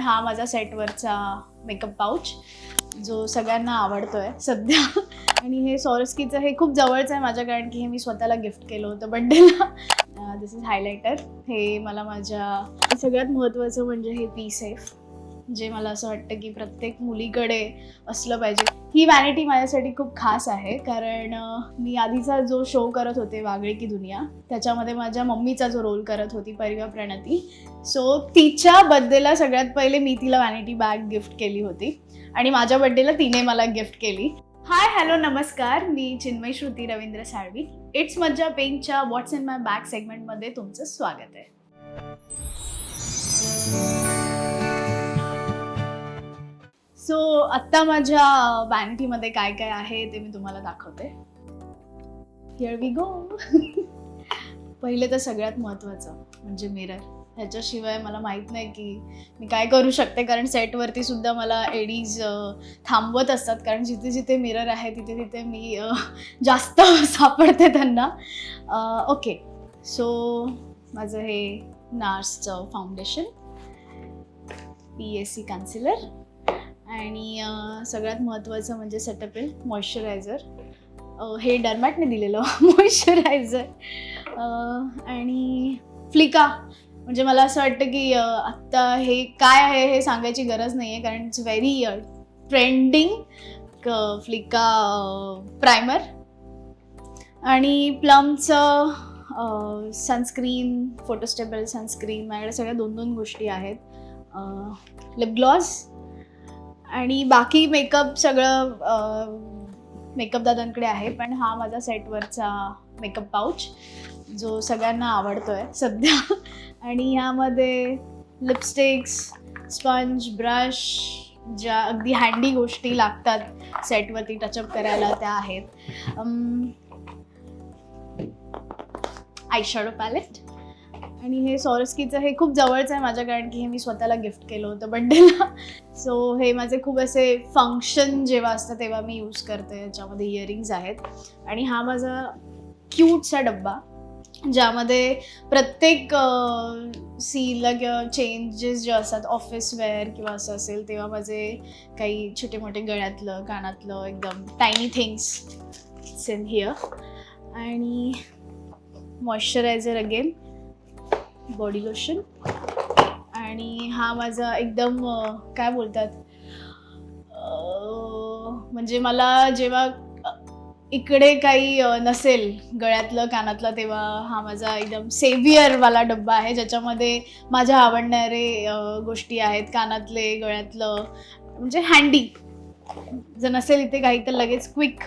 हा माझा सेटवरचा makeup pouch जो सगळ्यांना आवडतोय सध्या. आणि हे सॉरस्कीचं हे खूप जवळचं आहे माझ्या, कारण की हे मी स्वतःला गिफ्ट केलं होतं बड्डेला. दिस इज हायलायटर. हे मला माझ्या सगळ्यात महत्त्वाचं म्हणजे हे पी सेफ, जे मला असं वाटतं की प्रत्येक मुलीकडे असलं पाहिजे. ही वॅनिटी माझ्यासाठी खूप खास आहे, कारण मी आधीचा जो शो करत होते वागळे की दुनिया, त्याच्यामध्ये माझ्या मम्मीचा जो रोल करत होती परिवा प्रणती, सो तिच्या बर्थडेला सगळ्यात पहिले मी तिला वॅनिटी बॅग गिफ्ट केली होती आणि माझ्या बर्थडेला तिने मला गिफ्ट केली. हाय हॅलो नमस्कार, मी चिन्मय श्रुती रवींद्र साळवी. इट्स मज्जा पेंगच्या व्हॉट्स इन माय बॅग सेगमेंटमध्ये तुमचं स्वागत आहे. सो आत्ता माझ्या वॅनिटीमध्ये काय काय आहे ते मी तुम्हाला दाखवते. Here we go. पहिले तर सगळ्यात महत्त्वाचं म्हणजे मिरर. ह्याच्याशिवाय मला माहीत नाही की मी काय करू शकते, कारण सेटवरती सुद्धा मला एडीज थांबवत असतात, कारण जिथे जिथे मिरर आहे तिथे तिथे मी जास्त सापडते त्यांना. ओके, सो माझं हे नार्सचं फाउंडेशन, PAC कन्सिलर, आणि सगळ्यात महत्त्वाचं म्हणजे सेटअपिल मॉइश्चरायझर. हे डरमॅटने दिलेलं मॉइश्चरायझर. आणि फ्लिका. म्हणजे मला असं वाटतं की आत्ता हे काय आहे हे सांगायची गरज नाही आहे, कारण इट्स व्हेरी ट्रेंडिंग फ्लिका प्रायमर. आणि प्लमचं सनस्क्रीन, फोटोस्टेबल सनस्क्रीन. माझ्याकडे सगळ्या 2-2 गोष्टी आहेत. लिप ग्लॉस आणि बाकी मेकअप सगळं मेकअप दादांकडे आहे. पण हा माझा सेटवरचा मेकअप पाऊच जो सगळ्यांना आवडतोय सध्या. आणि ह्यामध्ये लिपस्टिक्स, स्पंज, ब्रश, ज्या अगदी हँडी गोष्टी लागतात सेटवरती टचअप करायला त्या आहेत. Eyeshadow palette. आणि हे सॉरस्कीचं हे खूप जवळचं आहे माझ्या, कारण की हे मी स्वतःला गिफ्ट केलं होतं बड्डेला. सो हे माझे खूप असे फंक्शन जेव्हा असतं तेव्हा मी यूज करते. याच्यामध्ये इयरिंग्स आहेत. आणि हा माझा क्यूटसा डब्बा, ज्यामध्ये प्रत्येक सीला किंवा चेंजेस जे असतात ऑफिस वेअर किंवा असं असेल तेव्हा माझे काही छोटे मोठे गळ्यातलं कानातलं एकदम टायनी थिंग्स इन हिअर. आणि मॉइश्चरायझर अगेन, बॉडी लोशन. आणि हा माझा एकदम काय बोलतात, म्हणजे मला जेव्हा इकडे काही नसेल गळ्यातलं कानातलं तेव्हा हा माझा एकदम सेव्हिअरवाला डब्बा आहे, ज्याच्यामध्ये माझ्या आवडणारे गोष्टी आहेत. कानातले, गळ्यातलं, म्हणजे हँडी. जर नसेल इथे काही तर लगेच क्विक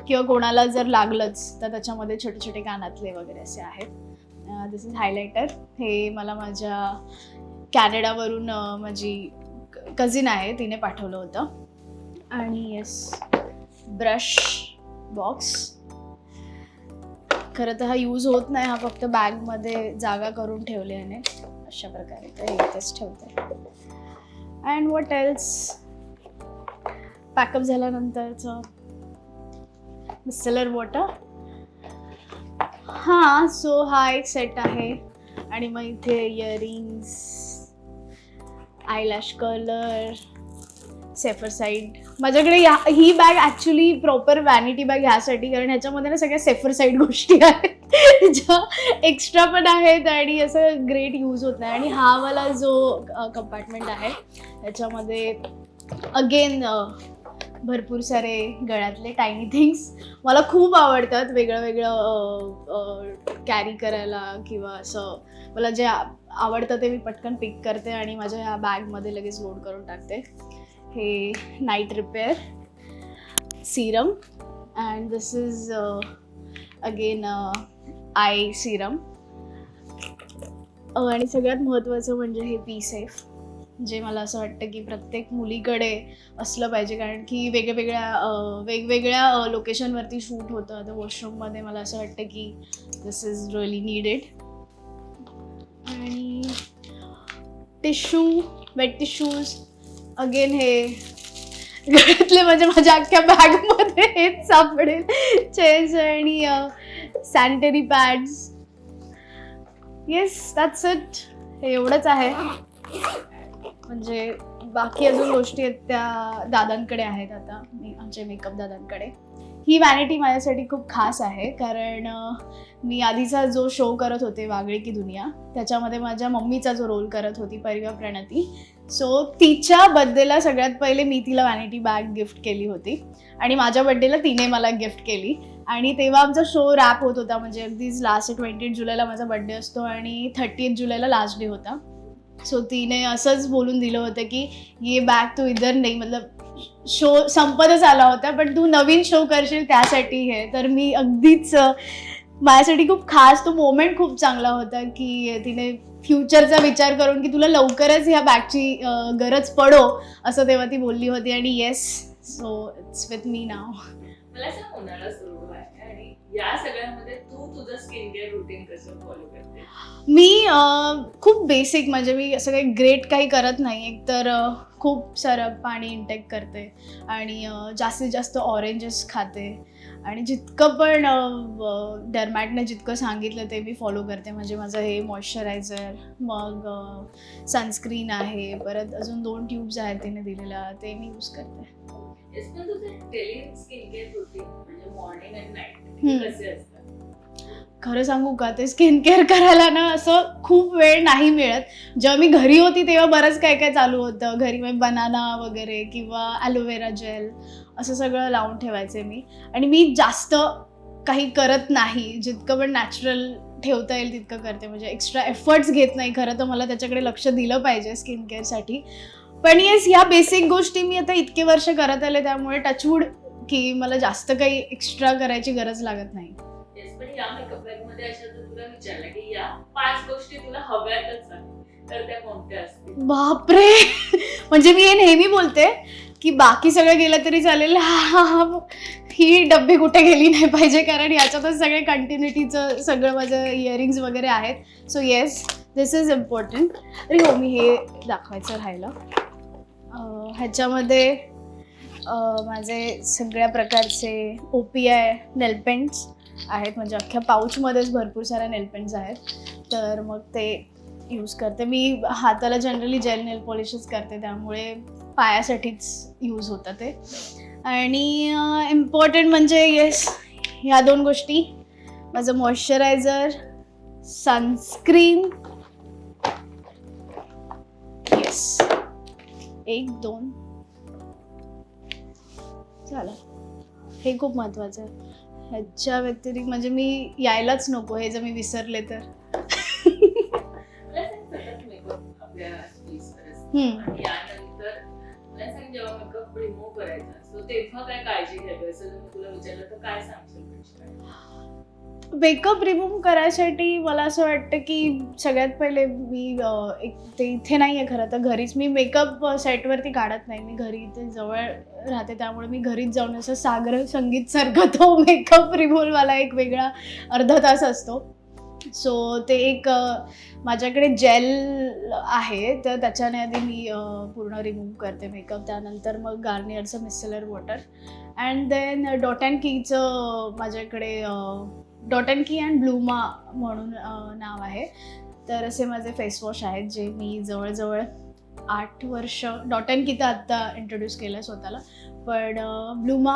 किंवा कोणाला जर लागलंच तर त्याच्यामध्ये छोटे छोटे कानातले वगैरे असे आहेत. दिस इज हायलायटर. हे मला माझ्या कॅनडावरून माझी कझिन आहे तिने पाठवलं होतं. आणि येस, ब्रश बॉक्स. खरं तर हा यूज होत नाही, हा फक्त बॅगमध्ये जागा करून ठेवल्याने अशा प्रकारे, तर इथेच ठेवते. अँड व्हॉट एल्स, पॅकअप झाल्यानंतरचं मिसलर वॉटर. हां, सो हा एक सेट आहे. आणि मग इथे earrings, eyelash curler, safer side. माझ्याकडे ही bag actually proper vanity bag ह्यासाठी, कारण ह्याच्यामध्ये ना सगळ्या सेफर साईड गोष्टी आहेत ज्या एक्स्ट्रा पण आहेत आणि असं ग्रेट यूज होत नाही. आणि हा वाला जो कंपार्टमेंट आहे त्याच्यामध्ये अगेन भरपूर सारे गळ्यातले टायनी थिंग्स. मला खूप आवडतात वेगळं वेगळं कॅरी करायला, किंवा असं मला जे आवडतं ते मी पटकन पिक करते आणि माझ्या ह्या बॅगमध्ये लगेच लोड करून टाकते. हे night repair Serum. And this is again I Serum. आणि सगळ्यात महत्त्वाचं म्हणजे हे पी सेफ, जे मला असं वाटतं की प्रत्येक मुलीकडे असलं पाहिजे, कारण की वेगवेगळ्या लोकेशनवरती शूट होतं. तर वॉशरूममध्ये मला असं वाटतं की दिस इज रिअली नीडेड. आणि टिश्यू, वेट टिश्यूज. अगेन हे गळ्यातले माझ्या अख्ख्या बॅगमध्ये हेच सापडेल. चेन्स आणि sanitary pads. Yes, that's it. हे एवढंच आहे. म्हणजे बाकी अजून गोष्टी आहेत त्या दादांकडे आहेत. आता आमचे मेकअप दादांकडे. ही वॅनिटी माझ्यासाठी खूप खास आहे, कारण मी आधीचा जो शो करत होते वागळे की दुनिया, त्याच्यामध्ये माझ्या मम्मीचा जो रोल करत होती परिवा प्रणती, सो तिच्या बर्थडेला सगळ्यात पहिले मी तिला वॅनिटी बॅग गिफ्ट केली होती आणि माझ्या बर्थडेला तिने मला गिफ्ट केली. आणि तेव्हा आमचा शो रॅप होत होता, म्हणजे अगदीच लास्ट 28 जुलैला माझा बर्थडे असतो आणि 30 जुलैला लास्ट डे होता. सो तिने असंच बोलून दिलं होतं की ये बॅग तू इधर नाही, मतलब शो संपतच आला होता पण तू नवीन शो करशील त्यासाठी हे. तर मी अगदीच माझ्यासाठी खूप खास तो मोमेंट खूप चांगला होता की तिने फ्युचरचा विचार करून की तुला लवकरच ह्या बॅगची गरज पडो असं तेव्हा ती बोलली होती. आणि yes, so it's with me now. मला सांग, उन्हाळा सुरू आहे आणि या सगळ्यामध्ये तू तुझं स्किन केअर रुटीन कसं फॉलो करते? मी खूप बेसिक, म्हणजे मी असं काही ग्रेट काही करत नाही. एकतर खूप सारं पाणी इंटेक करते आणि जास्तीत जास्त ऑरेंजेस खाते आणि जितकं पण डर्मॅटने जितकं सांगितलं ते मी फॉलो करते. म्हणजे माझं हे मॉइश्चरायझर, मग सनस्क्रीन आहे, परत अजून 2 ट्यूब्स आहेत तिने दिलेल्या, ते मी यूज करते. पण तुझं डेली स्किन केअर रुटीन म्हणजे मॉर्निंग अँड नाईट कसे असतात? खरं सांगू का, ते स्किन केअर करायला ना असं खूप वेळ नाही मिळत. जेव्हा मी घरी होती तेव्हा बरंच काय काय चालू होतं घरी, म्हणजे बनाना वगैरे किंवा ॲलोवेरा जेल असं सगळं लावून ठेवायचे मी. आणि मी जास्त काही करत नाही, जितकं पण नॅचरल ठेवता येईल तितकं करते. म्हणजे एक्स्ट्रा एफर्ट्स घेत नाही. खरं तर मला त्याच्याकडे लक्ष दिलं पाहिजे स्किन केअरसाठी. पण येस, ह्या बेसिक गोष्टी मी आता इतके वर्ष करत आले, त्यामुळे टचवूड की मला जास्त काही एक्स्ट्रा करायची गरज लागत नाही. पण या मेकअप बॅग मध्ये अशा जर तुला विचारलं की या 5 गोष्टी तुला हव्यातच आहेत तर त्या कोणत्या असतील? बापरे, म्हणजे मी हे नेहमी बोलते की बाकी सगळं गेलं तरी चालेल, ही डब्बी कुठे गेली नाही पाहिजे, कारण याच्यातच सगळे कंटिन्युटीचं सगळं माझं इयरिंग्स वगैरे आहेत. So yes, this is important. अरे हो, मी हे दाखवायचं राहिलं. ह्याच्यामध्ये माझे सगळ्या प्रकारचे OPI नेलपेंट्स आहेत, म्हणजे अख्ख्या पाऊचमध्येच भरपूर साऱ्या नेलपेंट्स आहेत. तर मग ते यूज करते मी. हाताला जनरली जेल नेल पॉलिशच करते, त्यामुळे पायासाठीच यूज होतं ते. आणि इम्पॉर्टंट म्हणजे येस, ह्या 2 गोष्टी, माझं मॉइश्चरायझर, सनस्क्रीन, येस 1 2 झालं, हे खूप महत्त्वाचं आहे. ह्याच्या व्यतिरिक्त म्हणजे मी यायलाच नको हे जर मी विसरले तर. यानंतर मला सांग, जेव्हा मेकअप रिमूव्ह करायचा असतो तेव्हा काय काळजी घ्यावी असं जर तुला विचारलं तर काय सांगशील? मेकअप रिमूव्ह करायसाठी मला असं वाटतं की सगळ्यात पहिले मी एक ते इथे नाही आहे खरं तर घरीच, मी मेकअप सेटवरती काढत नाही. मी घरी इथे जवळ राहते, त्यामुळे मी घरीच जाऊन असं सागर संगीतसारखं तो मेकअप रिमूव्हवाला एक वेगळा अर्धा तास असतो. सो ते एक माझ्याकडे जेल आहे, तर त्याच्याने आधी मी पूर्ण रिमूव्ह करते मेकअप. त्यानंतर मग गार्नियरचं micellar water and then dot and कीचं माझ्याकडे डॉट अँड की अँड ब्लूमा म्हणून नाव आहे. तर असे माझे फेसवॉश आहेत जे मी जवळजवळ 8 वर्ष, डॉट अँड की तर आत्ता इंट्रोड्यूस केलं आहे स्वतःला, पण ब्लूमा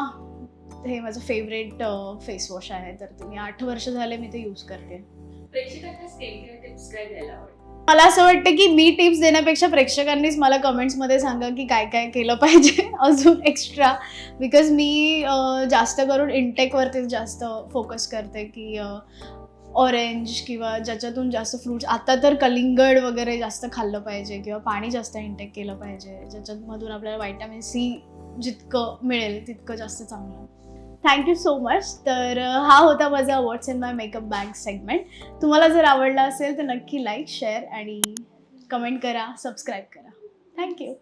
हे माझं फेवरेट फेसवॉश आहे. तर तुम्ही 8 वर्ष झाले मी ते यूज करते. प्रेक्षकांना स्किन केअर टिप्स काय द्यायला आवडतं? मला असं वाटतं की मी टिप्स देण्यापेक्षा प्रेक्षकांनीच मला कमेंट्समध्ये सांगा की काय काय केलं पाहिजे अजून एक्स्ट्रा, बिकॉज मी जास्त करून इंटेकवरतीच जास्त फोकस करते की ऑरेंज किंवा ज्याच्यातून जास्त फ्रूट्स, आता तर कलिंगड वगैरे जास्त खाल्लं पाहिजे किंवा पाणी जास्त इंटेक केलं पाहिजे, ज्याच्यामधून आपल्याला व्हायटॅमिन C जितकं मिळेल तितकं जास्त चांगलं. Thank you so much. तर हा होता माझा व्हॉट्स in my makeup bag segment. तुम्हाला जर आवडला असेल तर नक्की लाईक, शेअर आणि कमेंट करा, सबस्क्राईब करा. थँक्यू.